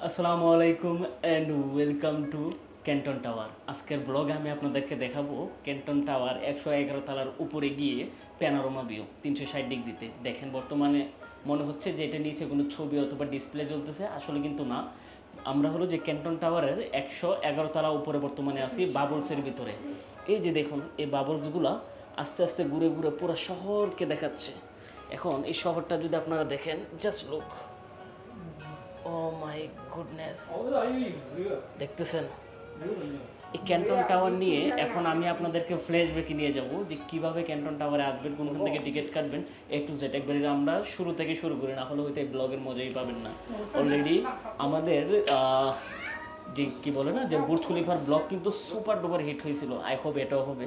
আসসালামু আলাইকুম and welcome to Canton tower. আজকের ব্লগে আমি আপনাদেরকে দেখাবো ক্যান্টন টাওয়ার 111 তলার উপরে গিয়ে প্যানোরামা ভিউ 360 ডিগ্রিতে। দেখেন বর্তমানে মনে হচ্ছে যে এটা নিচে কোনো ছবি অথবা ডিসপ্লে চলতেছে, আসলে কিন্তু না। আমরা হলো যে ক্যান্টন টাওয়ারের 111 তলা উপরে বর্তমানে আছি বাবলসের ভিতরে। এই যে দেখুন এই বাবলসগুলা আস্তে আস্তে ঘুরে ঘুরে পুরো শহরকে দেখাচ্ছে। এখন এই শহরটা যদি আপনারা দেখেন, just look, oh my goodness, দেখতেছেন এই ক্যান্টন টাওয়ার নিয়ে। এখন আমি আপনাদেরকে ফ্ল্যাশব্যাকে নিয়ে যাব যে কিভাবে ক্যান্টন টাওয়ারে আসবেন, কোনখান থেকে টিকিট কাটবেন, A to Z একবারে আমরা শুরু থেকে শুরু করি, না হলে হয়তো এই ব্লগের মজাই পাবেন না। অলরেডি আমাদের যে কি বলে না যে বুর্জ খলিফার ব্লগ কিন্তু সুপার ডুপার হিট হয়েছিল। আই হোপ এটাও হবে।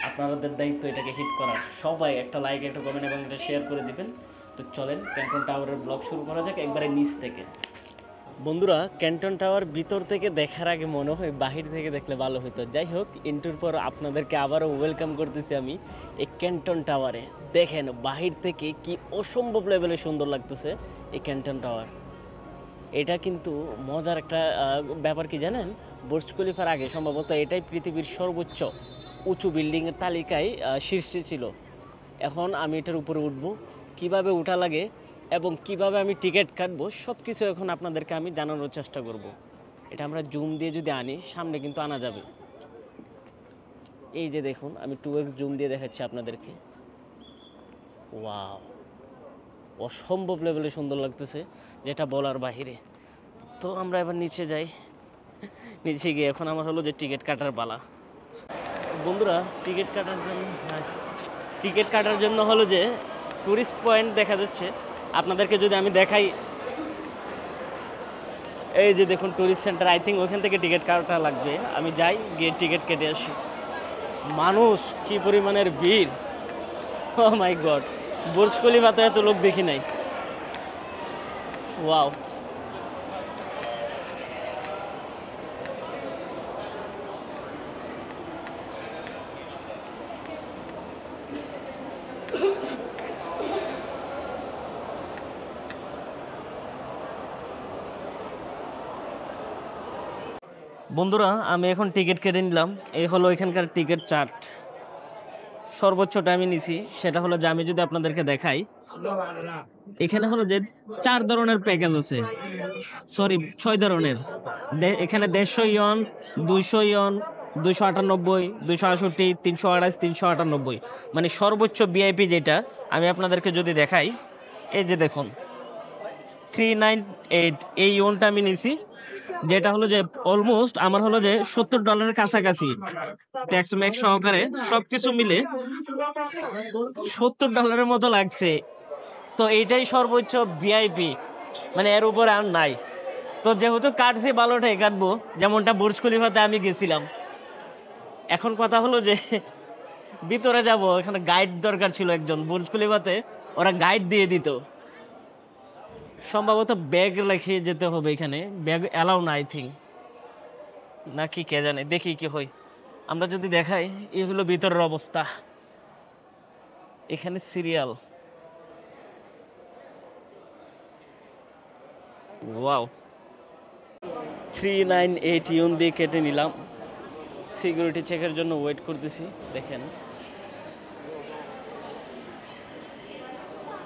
আপনাদের দায়িত্ব এটাকে হিট করার। সবাই একটা লাইক, একটা কমেন্ট এবং এটা শেয়ার করে দিবেন। তো চলেন ক্যান্টন টাওয়ারের ব্লগ শুরু করা যাক একবারে নিচ থেকে। বন্ধুরা, ক্যান্টন টাওয়ার ভিতর থেকে দেখার আগে মনে হয় বাহির থেকে দেখলে ভালো হতো। যাই হোক, ইন্টুর পর আপনাদেরকে আবারও ওয়েলকাম করতেছি আমি এই ক্যান্টন টাওয়ারে। দেখেন বাহির থেকে কি অসম্ভব লেভেলে সুন্দর লাগতেছে এই ক্যান্টন টাওয়ার। এটা কিন্তু মজার একটা ব্যাপার কি জানেন, বুর্জ খলিফার আগে সম্ভবত এটাই পৃথিবীর সর্বোচ্চ উঁচু বিল্ডিংয়ের তালিকায় শীর্ষে ছিল। এখন আমি এটার উপরে উঠব, কিভাবে উঠা লাগে এবং কিভাবে আমি টিকিট কাটবো সব কিছু এখন আপনাদেরকে আমি জানানোর চেষ্টা করব। এটা আমরা জুম দিয়ে যদি আনি, সামনে কিন্তু আনা যাবে। এই যে দেখুন, আমি 2x জুম দিয়ে দেখাচ্ছি আপনাদেরকে। ওয়াও, অসম্ভব লেভেলে সুন্দর লাগতেছে, যেটা বলার বাহিরে। তো আমরা এবার নিচে যাই। নিচে গিয়ে এখন আমার হলো যে টিকিট কাটার পালা। বন্ধুরা, টিকিট কাটার জন্য হলো যে টুরিস্ট পয়েন্ট দেখা যাচ্ছে। আপনাদেরকে যদি আমি দেখাই, এই যে দেখুন টুরিস্ট সেন্টার, আই থিঙ্ক ওইখান থেকে টিকিট কাটা লাগবে। আমি যাই, গিয়ে টিকিট কেটে আসি। মানুষ কি পরিমাণের ভিড়, ও মাই গড! বুর্জ খলিফাতে এত লোক দেখি নাই। ওয়াও, বন্ধুরা আমি এখন টিকিট কেটে নিলাম। এই হলো এখানকার টিকিট চার্ট। সর্বোচ্চটা আমি নিছি, সেটা হলো যে আমি যদি আপনাদেরকে দেখাই, এখানে হলো যে 4 ধরনের প্যাকেজ আছে, সরি 6 ধরনের। এখানে 150 ইয়ন, 200 ইয়ন, 298, 268, 328, 398, মানে সর্বোচ্চ ভিআইপি যেটা আমি আপনাদেরকে যদি দেখাই, এই যে দেখুন 398 এই ইয়নটা আমি নিছি, যেটা হলো যে অলমোস্ট আমার হলো যে $70 কাছাকাছি, ট্যাক্স ম্যাক্স সহকারে সবকিছু মিলে $70 মতো লাগছে। তো এইটাই সর্বোচ্চ ভিআইপি, মানে এর উপরে আর নাই। তো যেহেতু কাটছি ভালোটাই কাটবো, যেমনটা বুর্জ খলিফাতে আমি গেছিলাম। এখন কথা হলো যে ভিতরে যাব, এখানে গাইড দরকার ছিল একজন। বুর্জ খলিফাতে ওরা গাইড দিয়ে দিত, সম্ভবত ব্যাগ রেখে যেতে হবে। এখানে ব্যাগ অ্যালাউ না, আই থিঙ্ক, নাকি কে জানে, দেখি কি হয়। আমরা যদি দেখাই, এই হলো ভিতরের অবস্থা। এখানে সিরিয়াল, ওয়াও, 398 ইউন দিয়ে কেটে নিলাম। সিকিউরিটি চেকের জন্য ওয়েট করতেছি। দেখেন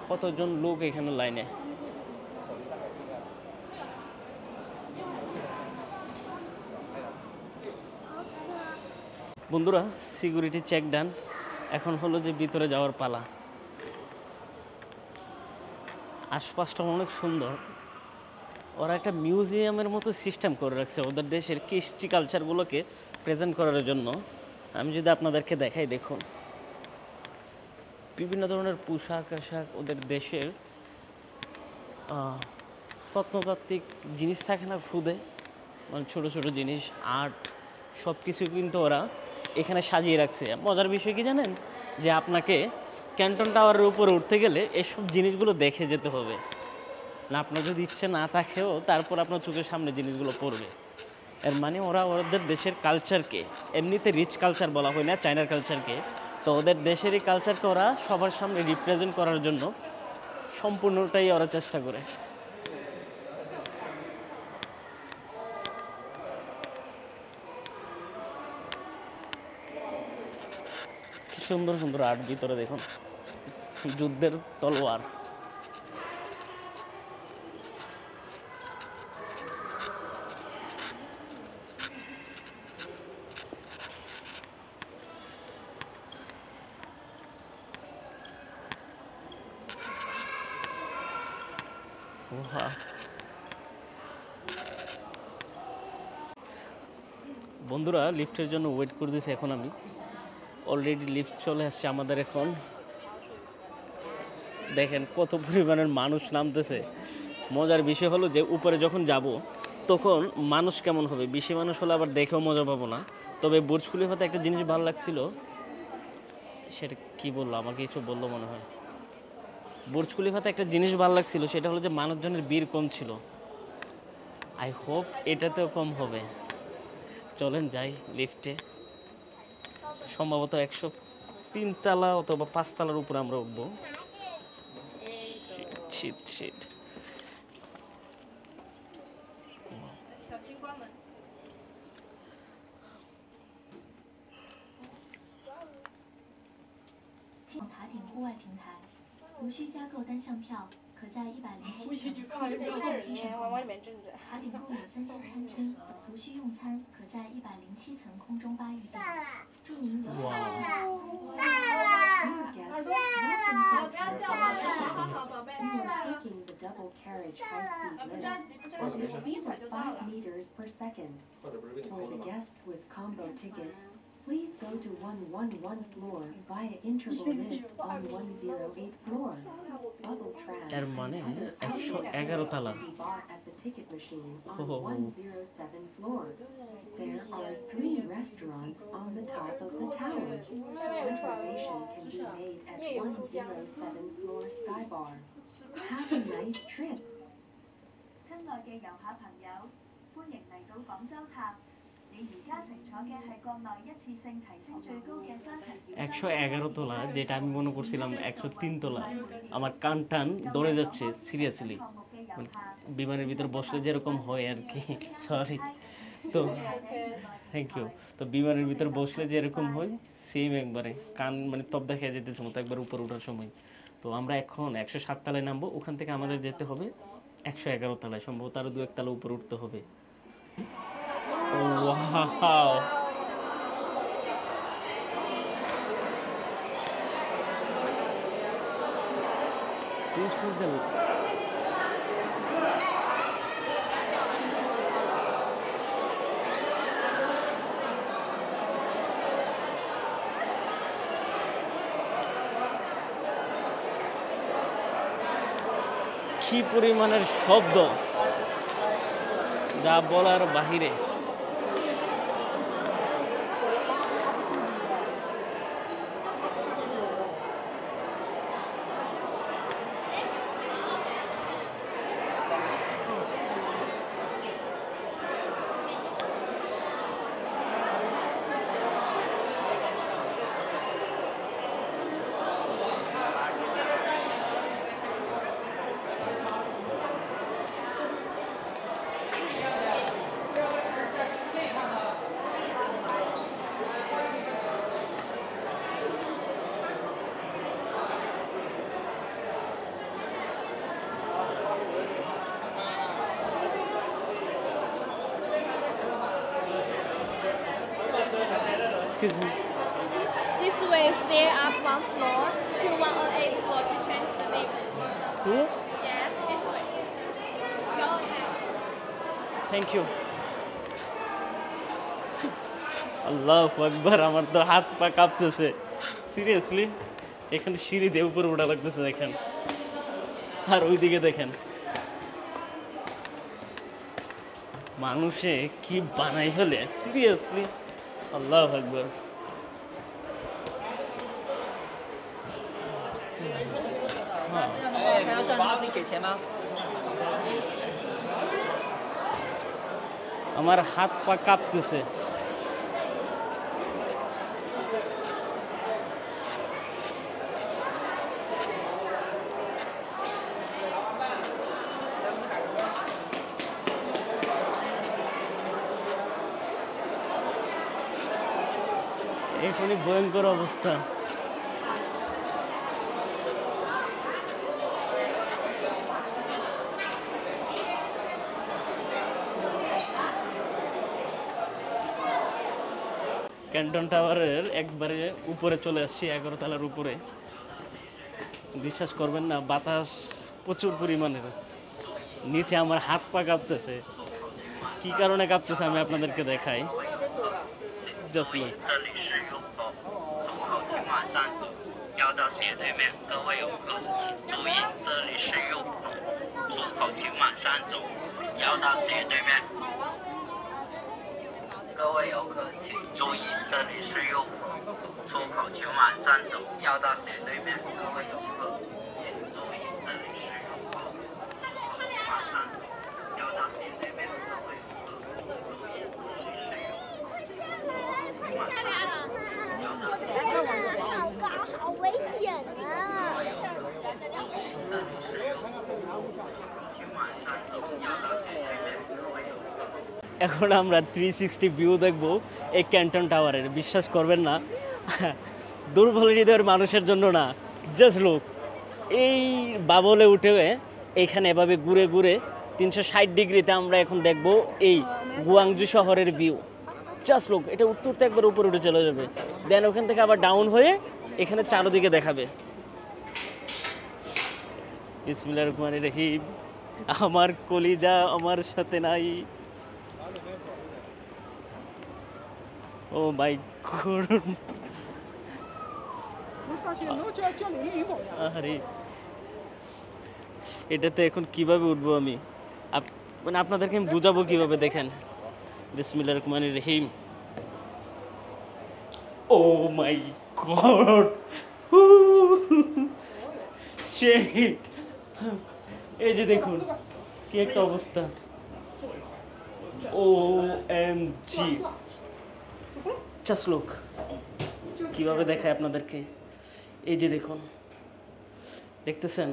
কতজন লোক এখানে লাইনে। বন্ধুরা, সিকিউরিটি চেক ডান। এখন হলো যে ভিতরে যাওয়ার পালা। আশপাশটা অনেক সুন্দর। ওরা একটা মিউজিয়ামের মতো সিস্টেম করে রাখছে ওদের দেশের কৃষ্টি কালচারগুলোকে প্রেজেন্ট করার জন্য। আমি যদি আপনাদেরকে দেখাই, দেখুন বিভিন্ন ধরনের পোশাক আশাক, ওদের দেশের প্রত্নতাত্ত্বিক জিনিস থাকে না খুদে, মানে ছোটো ছোটো জিনিস, আর্ট, সব কিছু কিন্তু ওরা এখানে সাজিয়ে রাখছে। মজার বিষয় কি জানেন, যে আপনাকে ক্যান্টন টাওয়ারের উপরে উঠতে গেলে এসব জিনিসগুলো দেখে যেতে হবে, না আপনার যদি ইচ্ছে না থাকেও তারপর আপনার চোখের সামনে জিনিসগুলো পড়বে। এর মানে ওরা ওদের দেশের কালচারকে, এমনিতে রিচ কালচার বলা হয় না চায়নার কালচারকে, তো ওদের দেশের এই কালচারকে ওরা সবার সামনে রিপ্রেজেন্ট করার জন্য সম্পূর্ণটাই ওরা চেষ্টা করে। সুন্দর সুন্দর আর্ট ভিতরে দেখুন, যুদ্ধের তলোয়ার। বন্ধুরা লিফটের জন্য ওয়েট করতেছি এখন আমি। অলরেডি লিফট চলে আসছে আমাদের এখন। দেখেন কত পরিমাণের মানুষ নামতেছে। মজার বিষয় হলো যে উপরে যখন যাব তখন মানুষ কেমন হবে, বেশি মানুষ হলে আবার দেখেও মজা পাবো না। তবে বুর্জ খলিফাতে একটা জিনিস ভালো লাগছিল, সেটা কি বললো, আমাকে কিছু বললো মনে হয়। বুর্জ খলিফাতে একটা জিনিস ভালো লাগছিল, সেটা হলো যে মানুষজনের ভিড় কম ছিল। আই হোপ এটাতেও কম হবে। চলেন যাই লিফটে। সম্ভবত 103 তলা অথবা 5 তলার উপরে আমরা উঠবো। শিট।塔顶户外平台，无需加购单项票，可在107层进入候机上购买。塔顶共有3间餐厅，无需用餐，可在107层空中巴预订。祝您游玩愉快。不要叫妈妈，好好宝贝，吃饭了。 Taking the double carriage high-speed lift at the speed of 5 meters per second. For the guests with combo tickets, please go to 111 floor via interval lift on 108 floor. Bubble tram. এর মানে 111 তলা। Bar at the ticket machine on 107 floor. There are 3 restaurants on the top of the tower. Reservation can be made at 107 floor Sky Bar. Have a nice trip. 親愛嘅遊客朋友，歡迎嚟到廣州塔。你而家乘坐嘅係國內一次性提升最高嘅雙層檢測。 111 তলা, যেটা আমি মনে করছিলাম 103 তলা। আমার কান টান ধরে যাচ্ছে সিরিয়াসলি। বিমানের ভিতর বসলে যেরকম হয় আর কি, সরি। তো থ্যাংক ইউ। তো বিমানের ভিতর বসলে যেরকম হয় সেম একবারে কান মানে তবদা খেয়ে যেতেছে মতো একবার উপর ওঠার সময়। তো আমরা এখন 107 তলায় নামবো, ওখান থেকে আমাদের যেতে হবে 111 তলায়, সম্ভবত আরও 2-1 তলা উপরে উঠতে হবে। Wow! This is the কি পরিমাণের শব্দ, যা বলার বাহিরে। Excuse me. This way, stay up 1 floor to 108 floor to change the lift. Two? Yes, this way. Go ahead. Thank you. আল্লাহু আকবার, আমার তো হাত পা কাঁপতেছে সিরিয়াসলি। এখানে সিঁড়ি দিয়ে উপরে ওঠা লাগতেছে দেখেন, আর ওইদিকে দেখেন মানুষে কি বানাই ফেলে সিরিয়াসলি। আল্লাহু আকবার।还要算他自己给钱吗？ আমার হাত পা কাঁপতেছে। এখানে ভয়ঙ্কর অবস্থা। ক্যান্টন টাওয়ারের একবারে উপরে চলে আসছি, 11 তলার উপরে। বিশ্বাস করবেন না, বাতাস প্রচুর পরিমাণের। নিচে আমার হাত পা কাঁপতেছে। কি কারণে কাঁপতেছে আমি আপনাদেরকে দেখাই। জাস্ট লুক।这里是入口，出口请往上走，要到斜对面。各位游客请注意，这里是入口，出口请往上走，要到斜对面。各位游客请注意，这里是入口，出口请往上走，要到斜对面。各位游客请注意，这里是入口，往上走，要到斜对面。各位游客注意，这里是入口。好高，好危险啊！ এখন আমরা 360 ভিউ দেখব এই ক্যান্টন টাওয়ারের। বিশ্বাস করবেন না, দুর্বল হৃদয়ের মানুষের জন্য না। জাস্ট লুক, এই বাবলে উঠে এইখানে এভাবে ঘুরে ঘুরে 360 ডিগ্রিতে আমরা এখন দেখব এই গুয়াংজু শহরের ভিউ। জাস্ট লুক, এটা উঠতে উঠতে একবার উপরে উঠে চলে যাবে, দেন ওখান থেকে আবার ডাউন হয়ে এখানে চারদিকে দেখাবে। বিসমিল্লাহির রহমানির রহিম। আমার কলিজা আমার সাথে নাই। ও মাই গড, আরে এটাতে এখন কিভাবে উঠবো আমি? মানে আপনাদেরকে আমি বুঝাবো কিভাবে, দেখেন। বিসমিল্লাহির রহমানির রহিম। ও মাই গড, শিট! এই যে দেখুন কি একটা অবস্থা। OMG, জাস্ট লুক, কিভাবে দেখায় আপনাদেরকে। এই যে দেখুন, দেখতেছেন?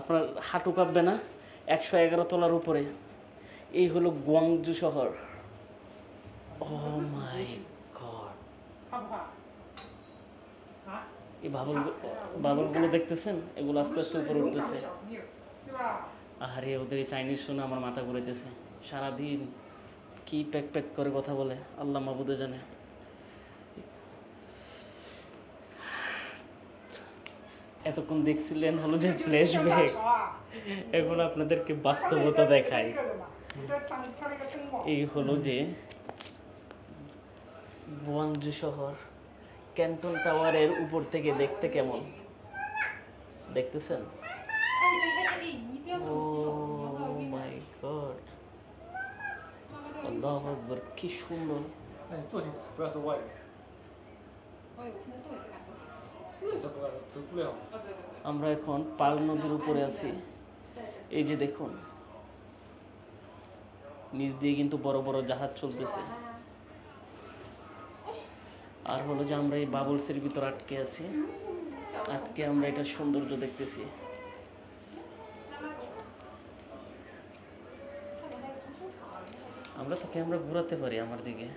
আপনার হাঁটু কাঁপবে না? 111 তলার উপরে। এই হলো গুয়াংজু শহর। ও মাই গড, এই বাবলগুলো দেখতেছেন? এগুলো আস্তে আস্তে উপরে উঠতেছে। আরে ওদের এই চাইনিজ শুনে আমার মাথা ঘুরেছে। সারাদিন কি প্যাক প্যাক করে কথা বলে, আল্লাহ মাবুদে জানে। এতক্ষণ দেখছিলেন হলো যে ফ্ল্যাশব্যাক, এখন আপনাদেরকে বাস্তবতা দেখাই। এই হলো যে গুয়াংজু শহর। ক্যান্টন টাওয়ারের উপর থেকে দেখতে কেমন দেখতেছেন? ও মাই গড, আল্লাহু আকবার, কি সুন্দর। আমরা এখন পাল নদীর উপরে আছি। এই যে দেখুন, নিচ দিয়ে কিন্তু বড় বড় জাহাজ চলতেছে। আর হলো যে আমরা এই বাবলসের ভিতর আটকে আছি, আটকে আমরা এটার সৌন্দর্য দেখতেছি। আমরা তো ক্যামেরা ঘোরাতে পারি আমার দিকে।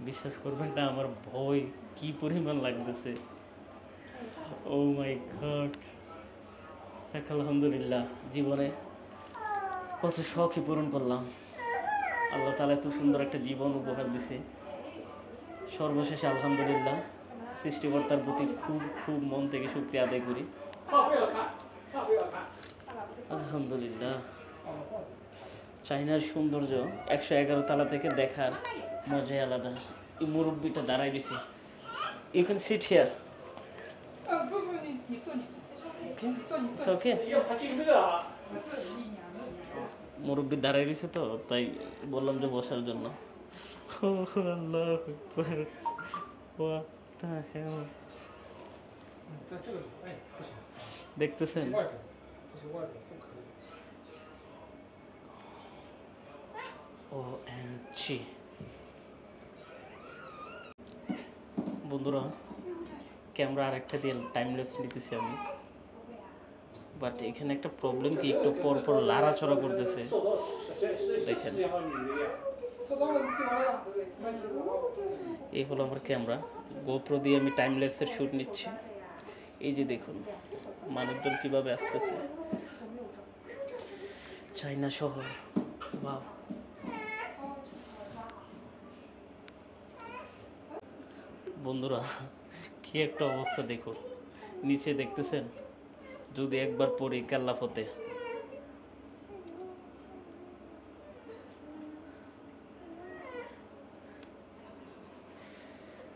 বিশ্বাস করবেন না, আমার ভয় কি পরিমাণ লাগতেছে। ও মাই গড, আলহামদুলিল্লাহ, জীবনে কত শখই পূরণ করলাম। আল্লাহ তাআলা এত সুন্দর একটা জীবন উপহার দিছে। সর্বশেষে আলহামদুলিল্লাহ, সৃষ্টিকর্তার প্রতি খুব খুব মন থেকে শুকরিয়া আদায় করি। আলহামদুলিল্লাহ, চায়নার সৌন্দর্য 111 তলা থেকে দেখার মজাই আলাদা। এই মুরব্বিটা দাঁড়াই দিছে। You can sit here. Okay, মুরব্বি দাঁড়াই দিছে তো তাই বললাম যে বসার জন্য। আল্লাহু আকবার, হোয়াট দ্য হেল! দেখতেছেন? OMG! বন্ধুরা, ক্যামেরা আরেকটা দিয়ে টাইম ল্যাপস নিতেছি আমি, বাট এখানে একটা প্রবলেম কি, একটু পর পর লাড়াচড়া করতেছে। দেখেন, এই হলো আমার ক্যামেরা। গোপ্রো দিয়ে আমি টাইম ল্যাপসের শ্যুট নিচ্ছি। এই যে দেখুন মানুষজন কিভাবে আসতেছে। চায়না শহর, ওয়াও! বন্ধুরা কি একটা অবস্থা দেখুন, নিচে দেখতেছেন, যদি একবার পড়ি কাল্লাফতে।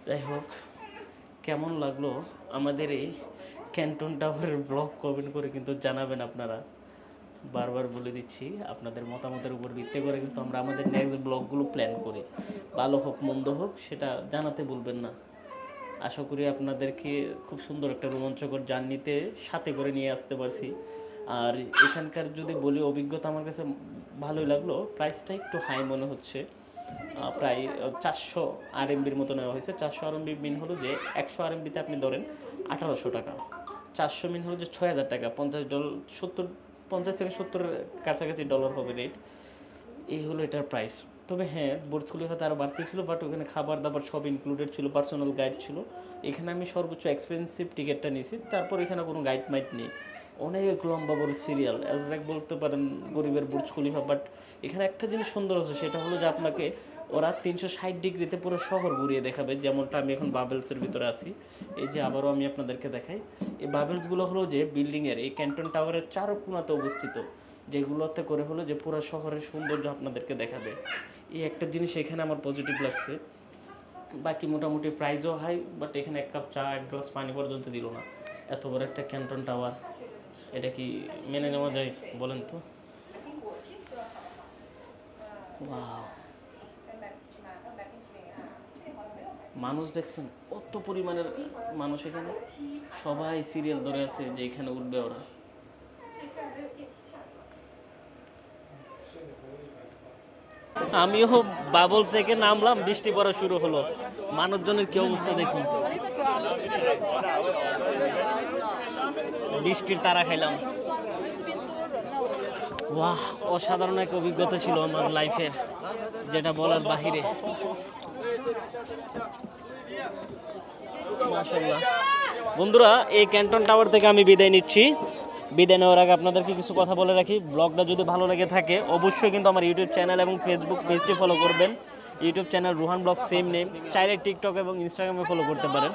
যাই হোক, কেমন লাগলো আমাদের এই ক্যান্টন টাওয়ারের ব্লগ কমেন্ট করে কিন্তু জানাবেন আপনারা। বারবার বলে দিচ্ছি, আপনাদের মতামতের উপর ভিত্তি করে কিন্তু আমরা আমাদের নেক্সট ব্লগগুলো প্ল্যান করি। ভালো হোক মন্দ হোক সেটা জানাতে ভুলবেন না। আশা করি আপনাদেরকে খুব সুন্দর একটা রোমাঞ্চকর জার্নিতে সাথে করে নিয়ে আসতে পারছি। আর এখানকার যদি বলি অভিজ্ঞতা আমার কাছে ভালোই লাগলো। প্রাইসটা একটু হাই মনে হচ্ছে, প্রায় 400 RMBর মতো নেওয়া হয়েছে। 400 RMB মিন হলো যে 100 RMBতে আপনি ধরেন 1800 টাকা, 400 মিন হলো যে 6000 টাকা, $50 থেকে 70 কাছাকাছি ডলার হবে রেট। এই হলো এটার প্রাইস। তবে হ্যাঁ, বুর্জ খলিফাতে আরও বাড়তি ছিল, বাট ওখানে খাবার দাবার সব ইনক্লুডেড ছিল, পার্সোনাল গাইড ছিল। এখানে আমি সর্বোচ্চ এক্সপেন্সিভ টিকিটটা নিয়েছি, তারপর এখানে কোনো গাইড মাইড নেই, অনেক লম্বা বড় সিরিয়াল, এক বলতে পারেন গরিবের বুর্জ খলিফা। বাট এখানে একটা জিনিস সুন্দর আছে, সেটা হলো যে আপনাকে ওরা 360 ডিগ্রিতে পুরো শহর ঘুরিয়ে দেখাবে। যেমনটা আমি এখন বাবেলসের ভিতরে আছি, এই যে আবারও আমি আপনাদেরকে দেখাই। এই বাবেলসগুলো হলো যে বিল্ডিংয়ের এই ক্যান্টন টাওয়ারের চার কোণাতে অবস্থিত, যেগুলোতে করে হলো যে পুরো শহরের সৌন্দর্য আপনাদেরকে দেখাবে। এই একটা জিনিস এখানে আমার পজিটিভ লাগছে। বাকি মোটামুটি প্রাইসও হাই, বাট এখানে এক কাপ চা, এক গ্লাস পানি পর্যন্ত দিল না। এত বড় একটা ক্যান্টন টাওয়ার, এটা কি মেনে নেওয়া যায় বলেন তো? ওয়াও, মানুষ দেখছেন কত পরিমাণের মানুষ এখানে, সবাই সিরিয়াল ধরে আছে যে এখানে উঠবে ওরা। আমিও বাবল থেকে নামলাম, বৃষ্টি পড়া শুরু হলো। মানুষজনের কি অবস্থা দেখুন, বৃষ্টির তারা খাইলাম। বাহ, অসাধারণ এক অভিজ্ঞতা ছিল আমার লাইফের, যেটা বলার বাহিরে। মাশাআল্লাহ। বন্ধুরা, এই ক্যান্টন টাওয়ার থেকে আমি বিদায় নিচ্ছি। বিদায় নেওয়ার আগে আপনাদেরকে কিছু কথা বলে রাখি। ব্লগটা যদি ভালো লেগে থাকে অবশ্যই কিন্তু আমার ইউটিউব চ্যানেল এবং ফেসবুক পেজটি ফলো করবেন। YouTube channel Ruhan blog, same name. চাইলে টিকটক এবং ইনস্টাগ্রামে ফলো করতে পারেন।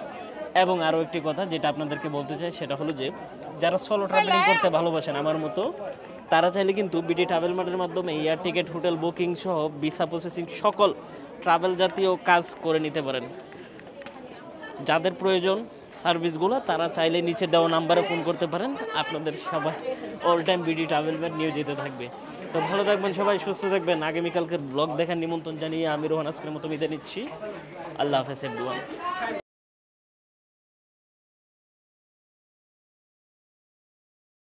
এবং আরও একটি কথা যেটা আপনাদেরকে বলতে চাই, সেটা হলো যে যারা সোলো ট্রাভেলিং করতে ভালোবাসেন আমার মতো, তারা চাইলে কিন্তু বিডি ট্রাভেল মার্টের মাধ্যমে এয়ার টিকিট, হোটেল বুকিং সহ ভিসা প্রসেসিং সকল ট্রাভেল জাতীয় কাজ করে নিতে পারেন। যাদের প্রয়োজন সার্ভিসগুলো, তারা চাইলে নিচে দেওয়া নাম্বারে ফোন করতে পারেন। আপনাদের সবাই all time BD travel mart নিয়োজিত থাকবে। তো ভালো থাকবেন সবাই, সুস্থ থাকবেন। আগামীকালকের ব্লগ দেখার নিমন্ত্রণ জানিয়ে আমি রোহান আজকের মতো বিদায় নিচ্ছি। আল্লাহ হাফেজ এভরিওয়ান।